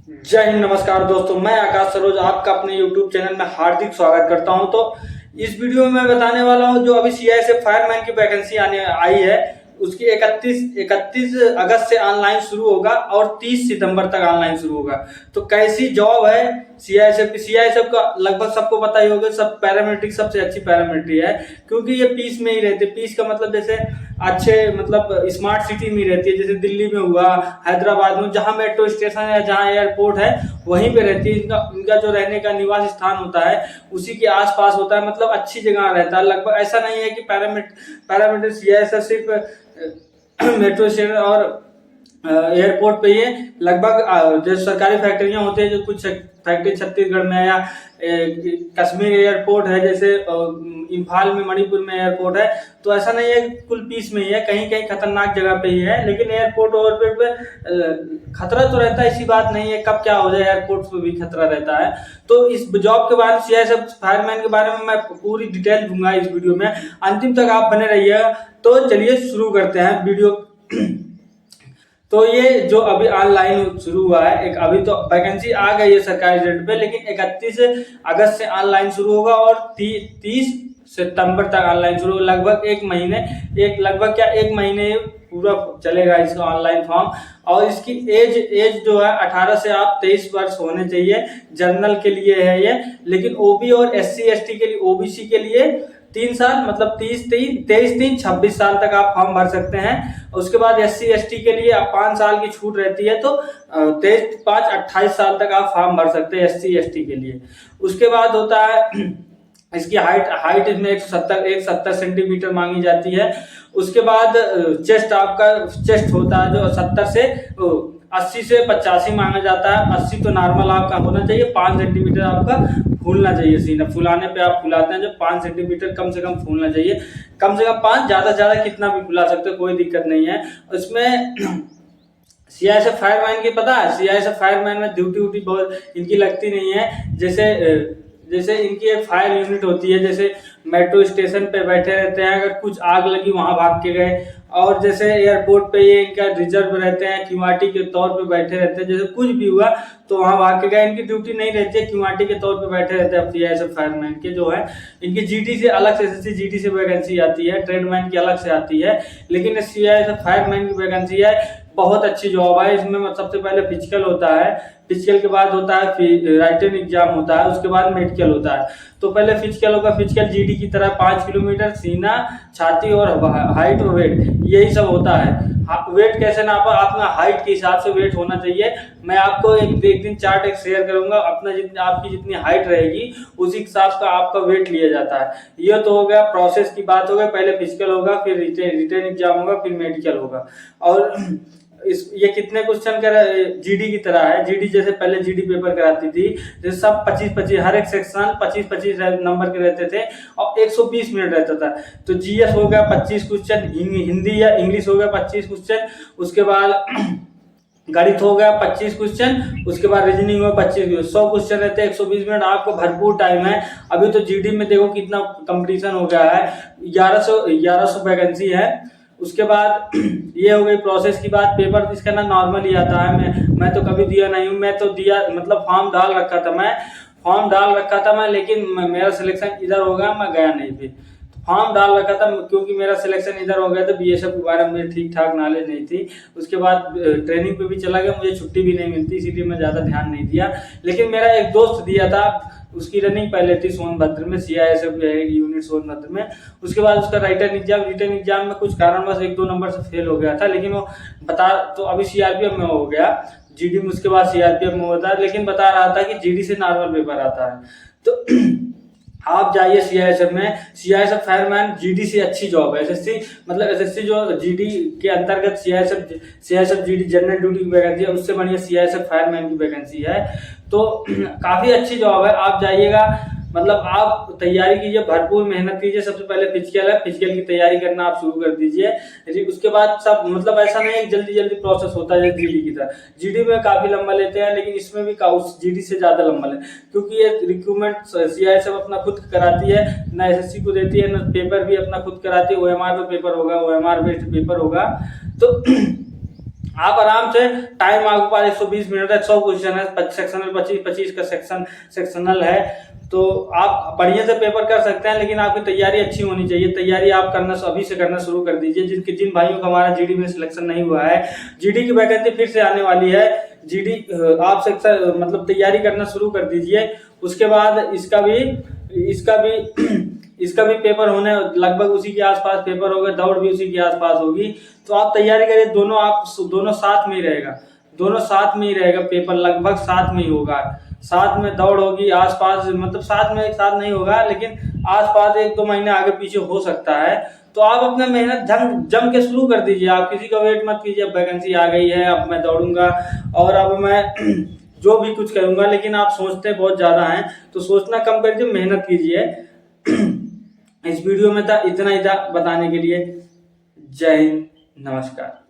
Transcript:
जय हिंद, नमस्कार दोस्तों। मैं आकाश सरोज आपका अपने YouTube चैनल में हार्दिक स्वागत करता हूं। तो इस वीडियो में मैं बताने वाला हूं जो अभी सीआईएसएफ फायरमैन की वैकेंसी आने आई है, उसकी 31 अगस्त से ऑनलाइन शुरू होगा और 30 सितंबर तक ऑनलाइन शुरू होगा। तो कैसी जॉब है सीआईएसएफ की? सीआईएसएफ का लगभग सबको पता ही होगा, सब पैरामिलिट्री सबसे अच्छी पैरामिलिट्री है, क्योंकि ये पीस में ही रहते। पीस का मतलब जैसे अच्छे मतलब स्मार्ट सिटी में रहती है, जैसे दिल्ली में हुआ, हैदराबाद में जहाँ मेट्रो स्टेशन है, जहाँ एयरपोर्ट है, वहीं पे रहती है। इनका जो रहने का निवास स्थान होता है उसी के आसपास होता है, मतलब अच्छी जगह रहता है। लगभग ऐसा नहीं है कि पैरामिलिट्री सीआईएसएफ सिर्फ मेट्रो स्टेशन और एयरपोर्ट पे ये लगभग जो सरकारी फैक्ट्रियां होती है, जो कुछ फैक्ट्री छत्तीसगढ़ में है, या कश्मीर एयरपोर्ट है, जैसे इम्फाल में, मणिपुर में एयरपोर्ट है। तो ऐसा नहीं है कुल पीस में ही है, कहीं कहीं खतरनाक जगह पे ही है, लेकिन एयरपोर्ट ओवरपोर्ट पे खतरा तो रहता है, ऐसी बात नहीं है। कब क्या हो जाए, एयरपोर्ट पे भी खतरा रहता है। तो इस जॉब के बारे में, सीआईएसएफ फायरमैन के बारे में मैं पूरी डिटेल दूंगा इस वीडियो में, अंतिम तक आप बने रहिएगा। तो चलिए शुरू करते हैं वीडियो। तो ये जो अभी ऑनलाइन शुरू हुआ है, एक अभी तो वैकेंसी आ गई है सरकारी रेट पे, लेकिन 31 अगस्त से ऑनलाइन शुरू होगा और 30 सितंबर तक ऑनलाइन शुरू होगा। लगभग एक महीने पूरा चलेगा इसका ऑनलाइन फॉर्म। और इसकी एज जो है 18 से आप 23 वर्ष होने चाहिए। जनरल के लिए है ये, लेकिन ओबी और SC ST के लिए, ओबीसी के लिए 3 साल, मतलब 23 साल तक आप फॉर्म भर सकते हैं। उसके बाद SC ST के लिए 5 साल की छूट रहती है, तो 23 5 28 साल तक आप फॉर्म भर सकते हैं SC ST के लिए। उसके बाद होता है इसकी हाइट इसमें 170 सेंटीमीटर मांगी जाती है। उसके बाद चेस्ट आपका चेस्ट होता है जो 70 से 80 से 85 मांगा जाता है। 80 तो नॉर्मल आपका होना चाहिए, 5 सेंटीमीटर आपका फूलना चाहिए। सीना फुलाने पे आप फुलाते हैं, जो 5 सेंटीमीटर कम से कम फूलना चाहिए, कम से कम 5, ज्यादा से ज्यादा कितना भी फुला सकते हो, कोई दिक्कत नहीं है उसमें। सीआईएसएफ फायरमैन की पता है, सीआईएसएफ फायरमैन में ड्यूटी बहुत इनकी लगती नहीं है। जैसे इनकी एक फायर यूनिट होती है, जैसे मेट्रो स्टेशन पे बैठे रहते हैं, अगर कुछ आग लगी वहां भाग के गए। और जैसे एयरपोर्ट पे ये इनका रिजर्व रहते हैं, क्यूआरटी के तौर पे बैठे रहते हैं, जैसे कुछ भी हुआ तो वहां भाग के गए। इनकी ड्यूटी नहीं रहती है, क्यूआरटी के तौर पे बैठे रहते हैं। सीआईएसएफ फायरमैन के जो है, इनकी जीडी से अलग से, SSC जीडी से वैकेंसी आती है, ट्रेडमैन की अलग से आती है, लेकिन सीआईएसएफ फायरमैन की वैकेंसी है। बहुत अच्छी जॉब है। इसमें सबसे पहले फिजिकल होता है, फिजिकल के बाद होता है राइटिंग एग्जाम होता है, उसके बाद मेडिकल होता है। तो पहले फिजिकल होगा। फिजिकल जीडी की तरह 5 किलोमीटर सीना, छाती और हाइट और वेट, यही सब होता है। वेट कैसे नापा? अपना हाइट के हिसाब से वेट होना चाहिए। मैं आपको एक दिन चार्ट शेयर करूंगा, आपकी जितनी हाइट रहेगी उसी हिसाब का आपका वेट लिया जाता है। ये तो हो गया, प्रोसेस की बात हो गई। पहले फिजिकल होगा, फिर रिटन एग्जाम होगा, फिर मेडिकल होगा। और ये कितने क्वेश्चन का जीडी की तरह है। जीडी जैसे पहले जीडी पेपर कराती थी, जैसे सब 25-25, हर एक सेक्शन 25-25 नंबर के रहते थे और 120 मिनट रहता था। तो जीएस हो गया 25 क्वेश्चन, हिंदी या इंग्लिश हो गया 25 क्वेश्चन, उसके बाद गणित हो गया 25 क्वेश्चन, उसके बाद रीजनिंग में 25, 100 क्वेश्चन रहते हैं, 120 मिनट। आपको भरपूर टाइम है। अभी तो जीडी में देखो कितना कंपटीशन हो गया है, 1100 वैकेंसी है। उसके बाद ये हो गई प्रोसेस की बात। पेपर इसका ना नॉर्मल ही आता है। मैं तो कभी दिया नहीं हूँ। मैं तो दिया, मतलब फॉर्म डाल रखा था मैं, लेकिन मेरा सिलेक्शन इधर हो गया, मैं गया नहीं फिर। फॉर्म डाल रखा था क्योंकि मेरा सिलेक्शन इधर हो गया था। बीएसएफ के बारे में ठीक ठाक नॉलेज नहीं थी। उसके बाद ट्रेनिंग पे भी चला गया, मुझे छुट्टी भी नहीं मिलती, इसीलिए मैं ज्यादा ध्यान नहीं दिया। लेकिन मेरा एक दोस्त दिया था, उसकी रनिंग पहले थी सोनभद्र में, सीआईएसएफ यूनिट सोनभद्र में। उसके बाद उसका रिटन एग्जाम में कुछ कारणवश 1-2 नंबर से फेल हो गया था, लेकिन वो तो अभी सीआरपीएफ में हो गया। जीडी में उसके बाद सीआरपीएफ में होता है, लेकिन बता रहा था कि जीडी से नॉर्मल पेपर आता है। तो आप जाइए सीआईएसएफ में। सीआईएसएफ फायरमैन जीडी से अच्छी जॉब है। एसएससी जो जीडी के अंतर्गत सीआईएसएफ जीडी जनरल ड्यूटी की वैकेंसी है, उससे बढ़िया सीआईएसएफ फायरमैन की वैकेंसी है। तो काफी अच्छी जॉब है, आप जाइएगा। मतलब आप तैयारी कीजिए, भरपूर मेहनत कीजिए। सबसे पहले फिजिकल की तैयारी करना आप शुरू कर दीजिए। उसके बाद सब, मतलब ऐसा नहीं है जल्दी प्रोसेस होता है जीडी की तरह। जीडी में काफी लंबा लेते हैं, लेकिन इसमें भी जीडी से ज्यादा लंबा ले, क्योंकि ये रिक्रूटमेंट सीआईएसएफ अपना खुद कराती है, ना एसएससी को देती है, ना पेपर भी अपना खुद कराती है। ओएमआर पे पेपर होगा, ओएमआर बेस्ड पेपर होगा। तो आप आराम से टाइम आपके पास 120 मिनट है, 100 क्वेश्चन है, सेक्शनल 25 का सेक्शनल है, तो आप बढ़िया से पेपर कर सकते हैं। लेकिन आपकी तैयारी अच्छी होनी चाहिए। तैयारी आप करना अभी से करना शुरू कर दीजिए। जिन भाइयों का हमारा जीडी में सिलेक्शन नहीं हुआ है, जीडी की वैकेंसी फिर से आने वाली है। जीडी आप सेक्शन मतलब तैयारी करना शुरू कर दीजिए। उसके बाद इसका भी पेपर होने लगभग उसी के आसपास पेपर होगा, दौड़ भी उसी के आसपास होगी। तो आप तैयारी करिए, दोनों साथ में ही रहेगा, दोनों साथ में ही रहेगा, पेपर लगभग साथ में ही होगा। साथ में दौड़ होगी, आसपास मतलब साथ में एक साथ नहीं होगा, लेकिन आसपास 1-2 महीने आगे पीछे हो सकता है। तो आप अपना मेहनत जम के शुरू कर दीजिए। आप किसी का वेट मत कीजिए, अब वैकेंसी आ गई है, अब मैं दौड़ूंगा और अब मैं जो भी कुछ करूंगा। लेकिन आप सोचते बहुत ज्यादा हैं, तो सोचना कम कर दीजिए, मेहनत कीजिए। इस वीडियो में था इतना ही था बताने के लिए। जय हिंद, नमस्कार।